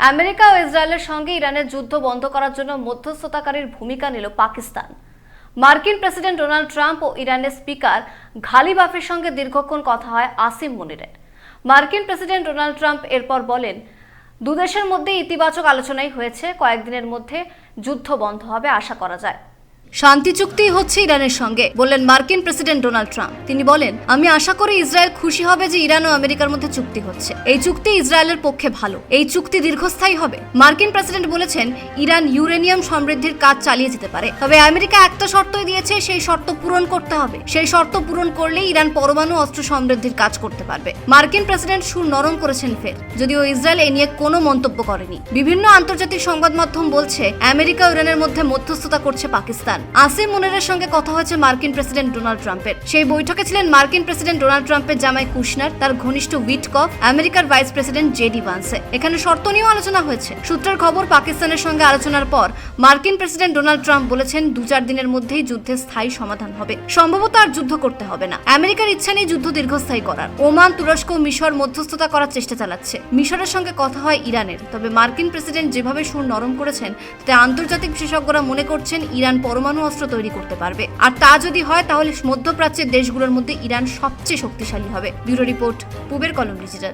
America ও ইসরায়েলের সঙ্গে ইরানের যুদ্ধ বন্ধ করার জন্য মধ্যস্থতাকারীর ভূমিকা নিল পাকিস্তান। মার্কিন প্রেসিডেন্ট ডোনাল্ড ট্রাম্প ও ইরানের স্পিকার ঘালিবাফের সঙ্গে দীর্ঘক্ষণ কথা হয় আসিম মুনিরের। মার্কিন প্রেসিডেন্ট ডোনাল্ড ট্রাম্প এরপর বলেন, দুদেশের মধ্যে ইতিবাচক আলোচনাই হয়েছে, কয়েকদিনের মধ্যে যুদ্ধ বন্ধ হবে আশা করা যায়। শান্তি চুক্তি হচ্ছে ইরানের সঙ্গে, বললেন মার্কিন প্রেসিডেন্ট ডোনাল্ড ট্রাম্প। তিনি বলেন, আমি আশা করি ইসরায়েল খুশি হবে যে ইরান ও আমেরিকার মধ্যে চুক্তি হচ্ছে। এই চুক্তি ইসরায়েলের পক্ষে ভালো, এই চুক্তি দীর্ঘস্থায়ী হবে। মার্কিন প্রেসিডেন্ট বলেছেন, ইরান ইউরেনিয়াম সমৃদ্ধির কাজ চালিয়ে যেতে পারে, তবে আমেরিকা একটা শর্তই দিয়েছে, সেই শর্ত পূরণ করতে হবে। সেই শর্ত পূরণ করলেই ইরান পরমাণু অস্ত্র সমৃদ্ধির কাজ করতে পারবে। মার্কিন প্রেসিডেন্ট সুর নরম করেছেন ফের, যদিও ইসরায়েল এ নিয়ে কোনো মন্তব্য করেনি। বিভিন্ন আন্তর্জাতিক সংবাদ মাধ্যম বলছে, আমেরিকা ও ইরানের মধ্যে মধ্যস্থতা করছে পাকিস্তান। আসিম মুনিরের সঙ্গে কথা হয়েছে মার্কিন প্রেসিডেন্ট ডোনাল্ড ট্রাম্পের। সেই বৈঠকে ছিলেন মার্কিন প্রেসিডেন্ট ডোনাল্ড ট্রাম্পের জামাই কুশনার, তার ঘনিষ্ঠ উইটকফ, আমেরিকার ভাইস প্রেসিডেন্ট জেডি ভান্সে। এখানে শর্ত নিয়েও আলোচনা হয়েছে। সূত্রের খবর, পাকিস্তানের সঙ্গে আলোচনার পর মার্কিন প্রেসিডেন্ট ডোনাল্ড ট্রাম্প বলেছেন, 2-4 দিনের মধ্যেই যুদ্ধের স্থায়ী সমাধান হবে। সম্ভবত আর যুদ্ধ করতে হবে না। আমেরিকার ইচ্ছা নেই যুদ্ধ দীর্ঘস্থায়ী করার। ওমান, তুরস্ক, মিশর মধ্যস্থতা করার চেষ্টা চালাচ্ছে। মিশরের সঙ্গে কথা হয় ইরানের। তবে মার্কিন প্রেসিডেন্ট যেভাবে সুর নরম করেছেন, তাতে আন্তর্জাতিক বিশেষজ্ঞরা মনে করছেন ইরান পরমাণু অস্ত্র তৈরি করতে পারবে। আর তা যদি হয়, তাহলে মধ্যপ্রাচ্যের দেশগুলোর মধ্যে ইরান সবচেয়ে শক্তিশালী হবে। ব্যুরো রিপোর্ট, পূবের কলম ডিজিটাল।